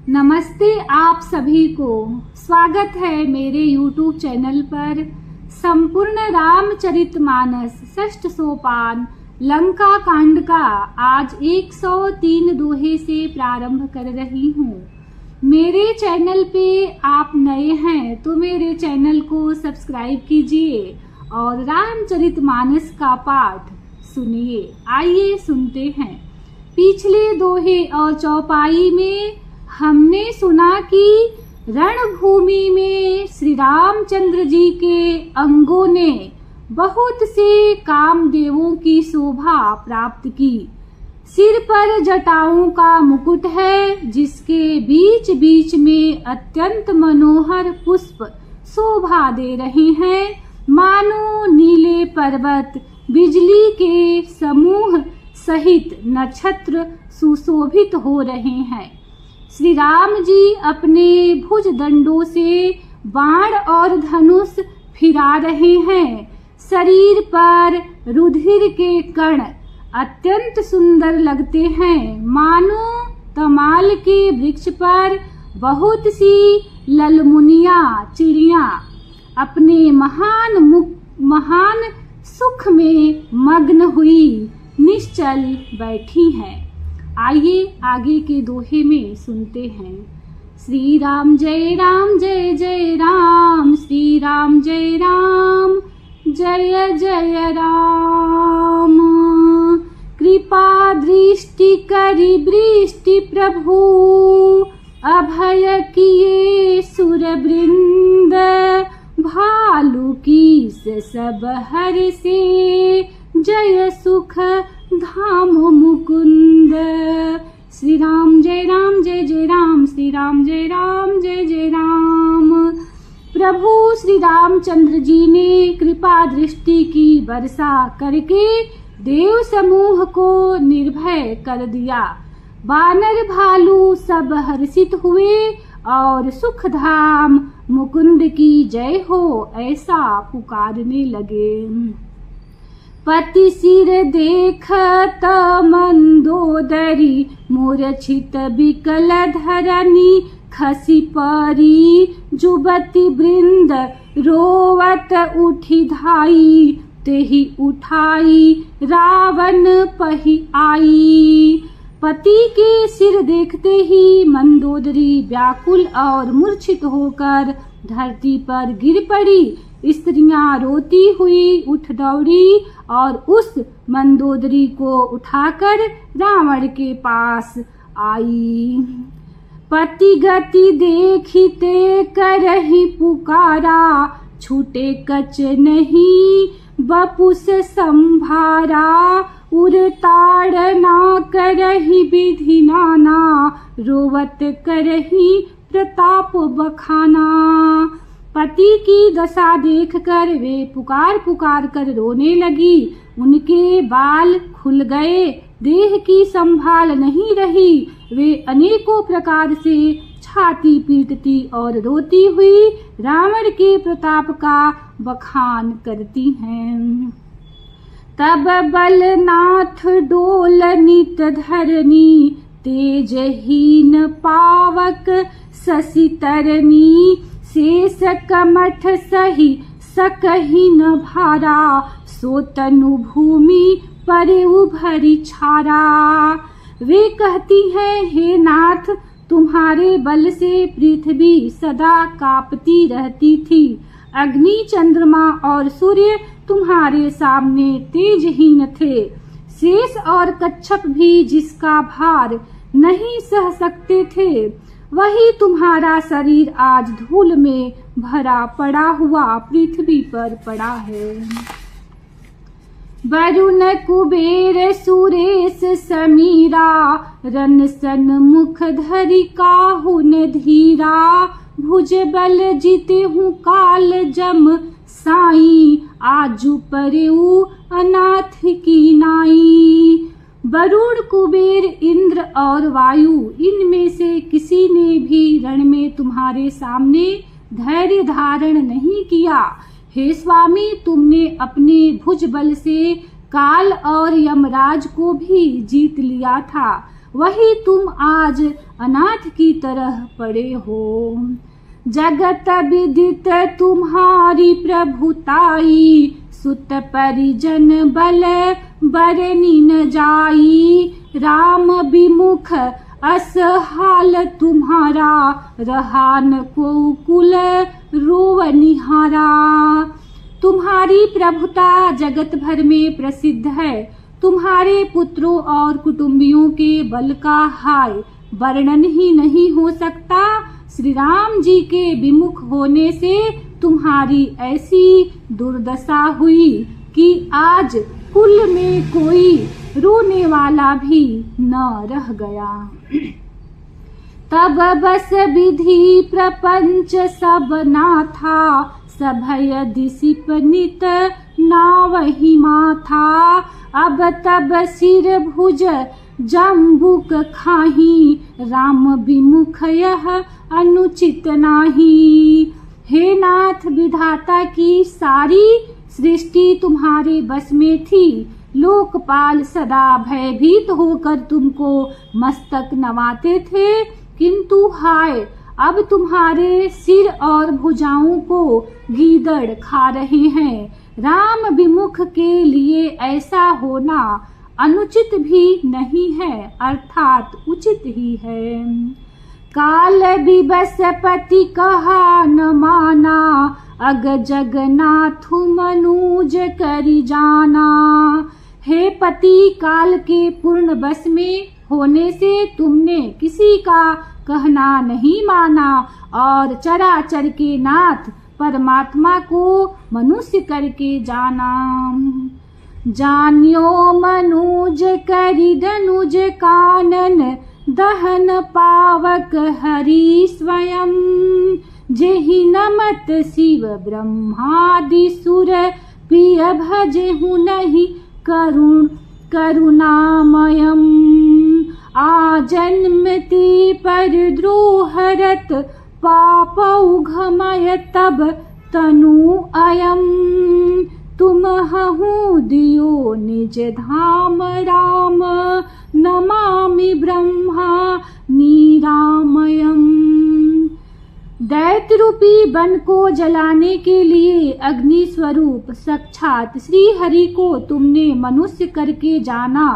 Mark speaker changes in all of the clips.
Speaker 1: नमस्ते आप सभी को। स्वागत है मेरे YouTube चैनल पर। संपूर्ण रामचरितमानस षष्ठ सोपान लंका कांड का आज 103 दोहे से प्रारंभ कर रही हूँ। मेरे चैनल पे आप नए हैं तो मेरे चैनल को सब्सक्राइब कीजिए और रामचरितमानस का पाठ सुनिए। आइए सुनते हैं। पिछले दोहे और चौपाई में हमने सुना कि रणभूमि में श्री रामचंद्र जी के अंगों ने बहुत से कामदेवों की शोभा प्राप्त की। सिर पर जटाओं का मुकुट है जिसके बीच बीच में अत्यंत मनोहर पुष्प शोभा दे रहे हैं, मानो नीले पर्वत बिजली के समूह सहित नक्षत्र सुशोभित हो रहे हैं। श्री राम जी अपने भुज दंडों से बाण और धनुष फिरा रहे हैं। शरीर पर रुधिर के कण अत्यंत सुंदर लगते हैं, मानो तमाल के वृक्ष पर बहुत सी ललमुनिया चिड़िया अपने महान सुख में मग्न हुई निश्चल बैठी हैं। आइए आगे के दोहे में सुनते हैं। श्री राम जय जय राम, श्री राम जय जय राम। कृपा दृष्टि करी वृष्टि प्रभु, अभय किए सुर वृंद। भालू की सब हर से, जय सुख धाम मुकुंद। श्री राम जय राम, श्री राम जय राम। प्रभु श्री रामचंद्र जी ने कृपा दृष्टि की वर्षा करके देव समूह को निर्भय कर दिया। वानर भालू सब हर्षित हुए और सुख धाम मुकुंद की जय हो ऐसा पुकारने लगे। पति सिर देखत मंदोदरी, मूर्छित विकल धरनी खसी परी। जुबती वृंद रोवत उठी धाई, तेहि उठाई रावण पही आई। पति के सिर देखते ही मंदोदरी व्याकुल और मूर्छित होकर धरती पर गिर पड़ी। स्त्रियां रोती हुई उठ दौड़ी और उस मंदोदरी को उठाकर रावण के पास आई। पति गति देखते करही पुकारा, छूटे कच नहीं बपुस संभारा। उरताड़ ना करही विधि नाना, रोवत करही प्रताप बखाना। पति की दशा देखकर वे पुकार पुकार कर रोने लगी। उनके बाल खुल गए, देह की संभाल नहीं रही। वे अनेकों प्रकार से छाती पीटती और रोती हुई रावण के प्रताप का बखान करती हैं। तब बलनाथ डोल नित धरनी, तेजहीन पावक शशि तरनी। शेष कमठ सही सकही न भारा, सो तनु भूमि पर उभरी छारा। वे कहती हैं, हे नाथ, तुम्हारे बल से पृथ्वी सदा कांपती रहती थी। अग्नि, चंद्रमा और सूर्य तुम्हारे सामने तेजहीन थे। शेष और कच्छप भी जिसका भार नहीं सह सकते थे, वही तुम्हारा शरीर आज धूल में भरा पड़ा हुआ पृथ्वी पर पड़ा है। वरुण कुबेर सुरेश समीरा, रन सन मुख धरि काहुन धीरा। भुज बल जीते हूँ काल जम साई, आजू परेऊ अनाथ की नाई। वरुण, कुबेर, इंद्र और वायु, इनमें से किसी ने भी रण में तुम्हारे सामने धैर्य धारण नहीं किया। हे स्वामी, तुमने अपने भुज बल से काल और यमराज को भी जीत लिया था। वही तुम आज अनाथ की तरह पड़े हो। जगत विदित तुम्हारी प्रभुताई, सुत परिजन बल बरनी न जाई। राम विमुख अस हाल तुम्हारा, रहा न को कुल रोव निहारा। तुम्हारी प्रभुता जगत भर में प्रसिद्ध है। तुम्हारे पुत्रों और कुटुंबियों के बल का हाय वर्णन ही नहीं हो सकता। श्री राम जी के विमुख होने से तुम्हारी ऐसी दुर्दशा हुई कि आज कुल में कोई रोने वाला भी न रह गया। तब बस विधि प्रपंच सब ना था, सभय दिसिपनित नावहि माथा। अब तब सिर भुज जम्बुक खाही, राम विमुख यह अनुचित नाही। हे नाथ, विधाता की सारी सृष्टि तुम्हारे बस में थी। लोकपाल सदा भयभीत होकर तुमको मस्तक नवाते थे, किंतु हाय, अब तुम्हारे सिर और भुजाओं को गीदड़ खा रहे हैं। राम विमुख के लिए ऐसा होना अनुचित भी नहीं है, अर्थात उचित ही है। काल विबसपति कहा न माना, अग जगन्नाथ मनुज करि जाना। हे पति, काल के पूर्ण बस में होने से तुमने किसी का कहना नहीं माना और चराचर के नाथ परमात्मा को मनुष्य करके जाना। जान्यो मनुज करि धनुज कानन, दहन पावक हरि स्वयं। जेहि नमत शिव ब्रह्मादि सुर, प्रिय भजेहु नहीं करुणामयम्। आजन्मति पर द्रोहरत, पापौघमय तब तनु अयम्। तुम हहु दियो निज धाम राम, नमामि ब्रह्मा निरामयम्। दैत्य रूपी वन को जलाने के लिए अग्नि स्वरूप साक्षात श्री हरि को तुमने मनुष्य करके जाना।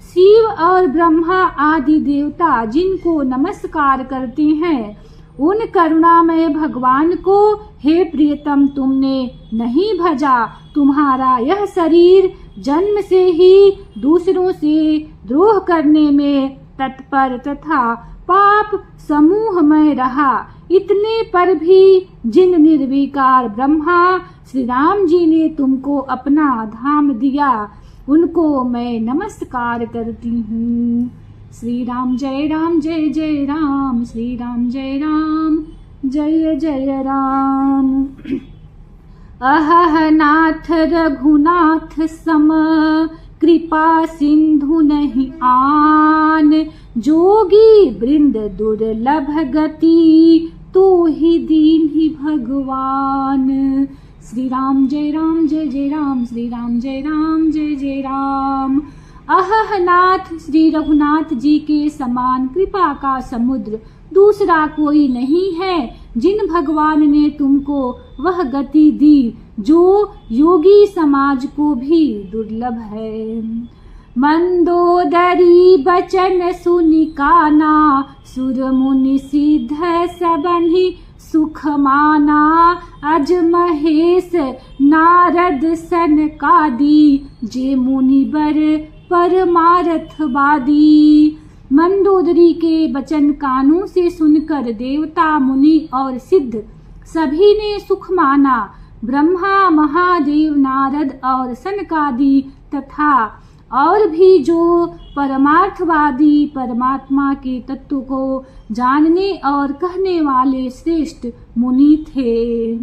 Speaker 1: शिव और ब्रह्मा आदि देवता जिनको नमस्कार करते हैं, उन करुणामय भगवान को हे प्रियतम तुमने नहीं भजा। तुम्हारा यह शरीर जन्म से ही दूसरों से द्रोह करने में तत्पर तथा पाप समूहमय रहा। इतने पर भी जिन निर्विकार ब्रह्मा श्री राम जी ने तुमको अपना धाम दिया, उनको मैं नमस्कार करती हूँ। श्री राम जय राम, श्री राम जय जय राम। अहह नाथ रघुनाथ सम, कृपा सिंधु नहीं आन। जोगी वृंद दुर्लभ गति, तो ही दीन ही भगवान। श्री राम जय राम, श्री राम जय राम। अहह नाथ, श्री रघुनाथ जी के समान कृपा का समुद्र दूसरा कोई नहीं है। जिन भगवान ने तुमको वह गति दी जो योगी समाज को भी दुर्लभ है। मंदोदरी बचन सुनि काना, सुर मुनि सिद्ध सबहि सुख माना। अज महेश नारद सनकादि, जे मुनि बर परमार्थवादी। मंदोदरी के वचन कानों से सुनकर देवता मुनि और सिद्ध सभी ने सुख माना। ब्रह्मा महादेव नारद और सनकादि तथा और भी जो परमार्थवादी परमात्मा के तत्व को जानने और कहने वाले श्रेष्ठ मुनि थे।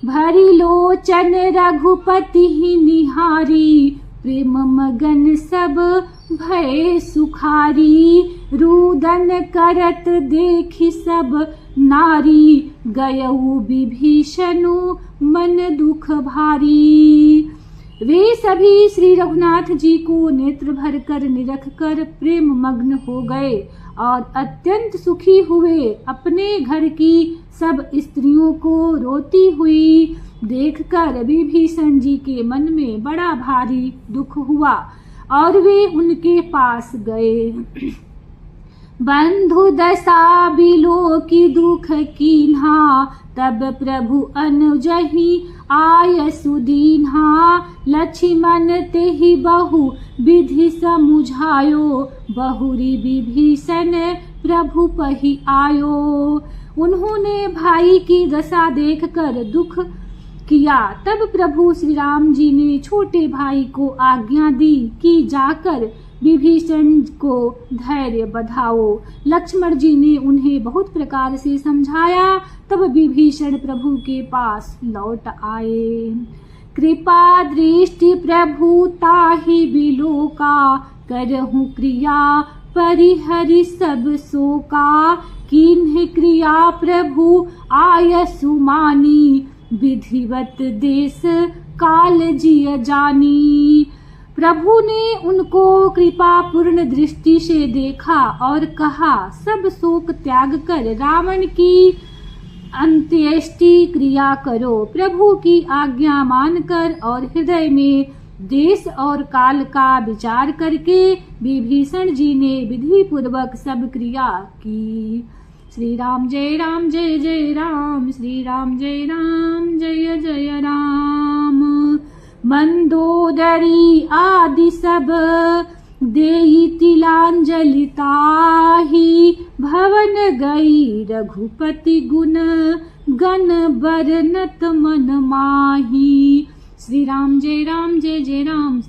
Speaker 1: भरी लोचन रघुपति ही निहारी, प्रेम मगन सब भय सुखारी। रुदन करत देखि सब नारी, गयऊ विभीषणु मन दुख भारी। वे सभी श्री रघुनाथ जी को नेत्र भर कर निरख कर प्रेम मग्न हो गए और अत्यंत सुखी हुए। अपने घर की सब स्त्रियों को रोती हुई देखकर विभीषण जी के मन में बड़ा भारी दुख हुआ और वे उनके पास गए। बंधु दशा बिलो की दुख कीन्हा, तब प्रभु अनुजहि आय सुदीन्हा। लक्ष्मण तेहि बहु विधि समुझायो, बहुरी विभीषण प्रभु पहि आयो। उन्होंने भाई की दशा देखकर दुख किया। तब प्रभु श्री राम जी ने छोटे भाई को आज्ञा दी कि जाकर विभीषण को धैर्य बधाओ। लक्ष्मण जी ने उन्हें बहुत प्रकार से समझाया। तब विभीषण प्रभु के पास लौट आए। कृपा दृष्टि प्रभु ताहि बिलोका, करहु क्रिया परिहरि सब शोका। किन्ह क्रिया प्रभु आय सुमानी, विधिवत देश काल जिय जानी। प्रभु ने उनको कृपा पूर्ण दृष्टि से देखा और कहा, सब शोक त्याग कर रावण की अंत्येष्टि क्रिया करो। प्रभु की आज्ञा मानकर और हृदय में देश और काल का विचार करके विभीषण जी ने विधि पूर्वक सब क्रिया की। श्री राम जय राम, श्री राम जय जय राम। मंदोदरी आदि सब देई तिलांजलि ताहि, भवन गई रघुपति गुण गण बरनत मन माही। श्री राम जय राम, श्री राम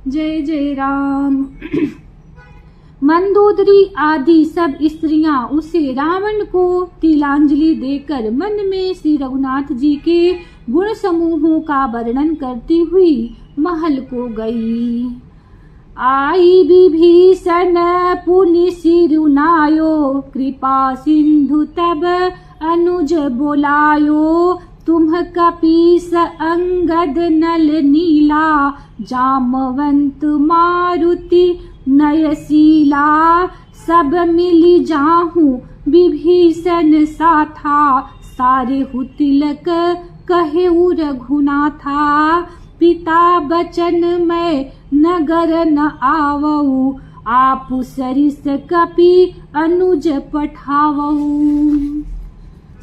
Speaker 1: जय जय राम। मंदोदरी आदि सब स्त्रियां उसे रावण को तिलांजलि देकर मन में श्री रघुनाथ जी के गुण समूहों का वर्णन करती हुई महल को गई। आई विभीषण पुनि सिरुनायो, कृपा सिंधु तब अनुज बोलायो। तुम कपीस अंगद नल नीला, जामवंत मारुति नयशीला। सब मिली जाहू विभीषण साथा, सारे हु तिलक कहे रघुनाथा। पिता बचन मैं नगर न आवऊ, आप सरिस कपि अनुज पठावऊ।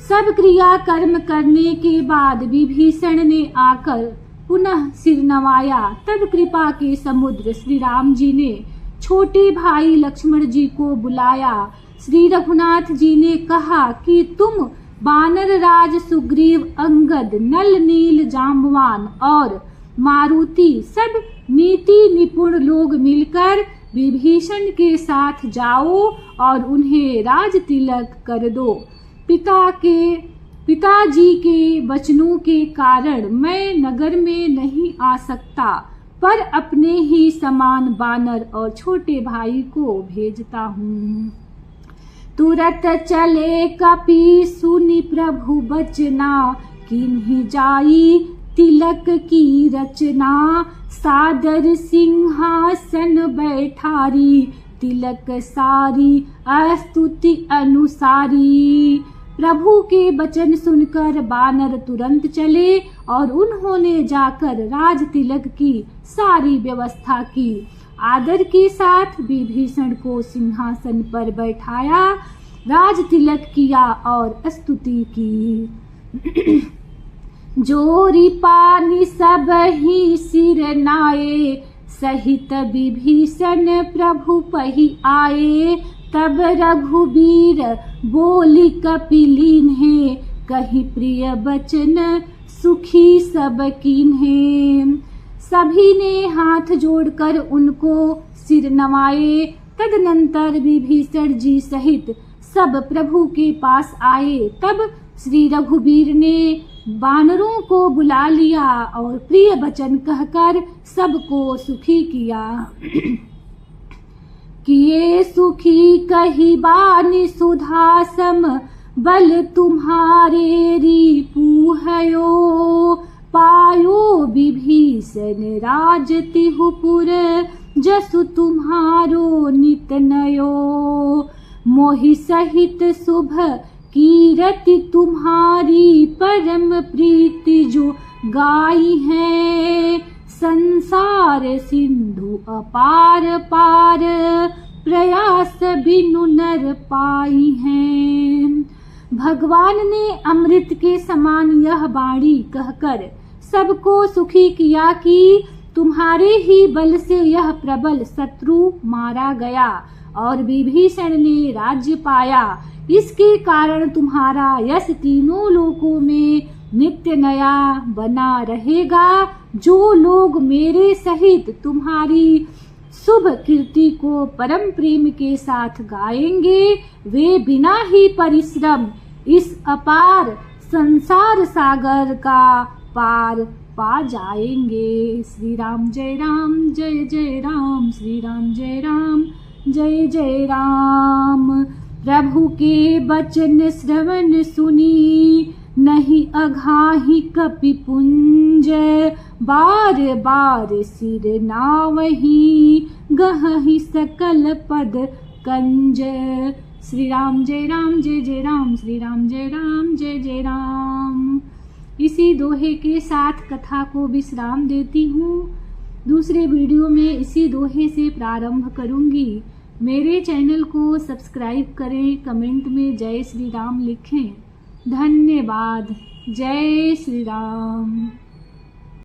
Speaker 1: सब क्रिया कर्म करने के बाद विभीषण ने आकर पुनः सिर नवाया। तब कृपा के समुद्र श्री राम जी ने छोटे भाई लक्ष्मण जी को बुलाया। श्री रघुनाथ जी ने कहा कि तुम बानर राज सुग्रीव, अंगद, नल नील, जाम्बवान और मारुति सब नीति निपुण लोग मिलकर विभीषण के साथ जाओ और उन्हें राज तिलक कर दो। पिताजी के वचनों के कारण मैं नगर में नहीं आ सकता, पर अपने ही समान बानर और छोटे भाई को भेजता हूँ। तुरत चले कपि सुनि प्रभु बचना, किन्हीं जाई तिलक की रचना। सादर सिंहासन बैठारी, तिलक सारी अस्तुति अनुसारी। प्रभु के वचन सुनकर बानर तुरंत चले और उन्होंने जाकर राज तिलक की सारी व्यवस्था की। आदर के साथ विभीषण को सिंहासन पर बैठाया, राज तिलक किया और स्तुति की। जोरी पानी सब ही सिर नाये, सहित विभीषण प्रभु पहि आए। तब रघुबीर बोली कपिलीन्हे, कही प्रिय बचन सुखी सब कीन्हे। सभी ने हाथ जोड़कर उनको सिर नवाए। तदनंतर विभीषण जी सहित सब प्रभु के पास आए। तब श्री रघुबीर ने बानरों को बुला लिया और प्रिय वचन कहकर सबको सुखी किया। किए सुखी कही बानी सुधासम, बल तुम्हारे रिपु हयो। पायो विभीषण राजतिहुपुर, जसु तुम्हारो नित नयो। मोहि सहित शुभ कीरति तुम्हारी, परम प्रीति जो गाई है। संसार सिंधु अपार पार, प्रयास बिनु नर पाई है। भगवान ने अमृत के समान यह बाणी कहकर सबको सुखी किया कि तुम्हारे ही बल से यह प्रबल शत्रु मारा गया और विभीषण ने राज्य पाया। इसके कारण तुम्हारा यश तीनों लोकों में नित्य नया बना रहेगा। जो लोग मेरे सहित तुम्हारी शुभ कीर्ति को परम प्रेम के साथ गाएंगे, वे बिना ही परिश्रम इस अपार संसार सागर का पार पा जाएंगे। श्री राम जय राम, जय जय राम, श्री राम जय राम, जय जय राम। प्रभु के वचन श्रवण सुनी, नहीं अघाहि कपिपुंज। बार बार सिर नावहि, गहहि सकल पद कंज। श्री राम जय राम, जय जय राम, श्री राम जय राम, जय जय राम। इसी दोहे के साथ कथा को विश्राम देती हूँ। दूसरे वीडियो में इसी दोहे से प्रारंभ करूँगी। मेरे चैनल को सब्सक्राइब करें, कमेंट में जय श्री राम लिखें। धन्यवाद। जय श्री राम।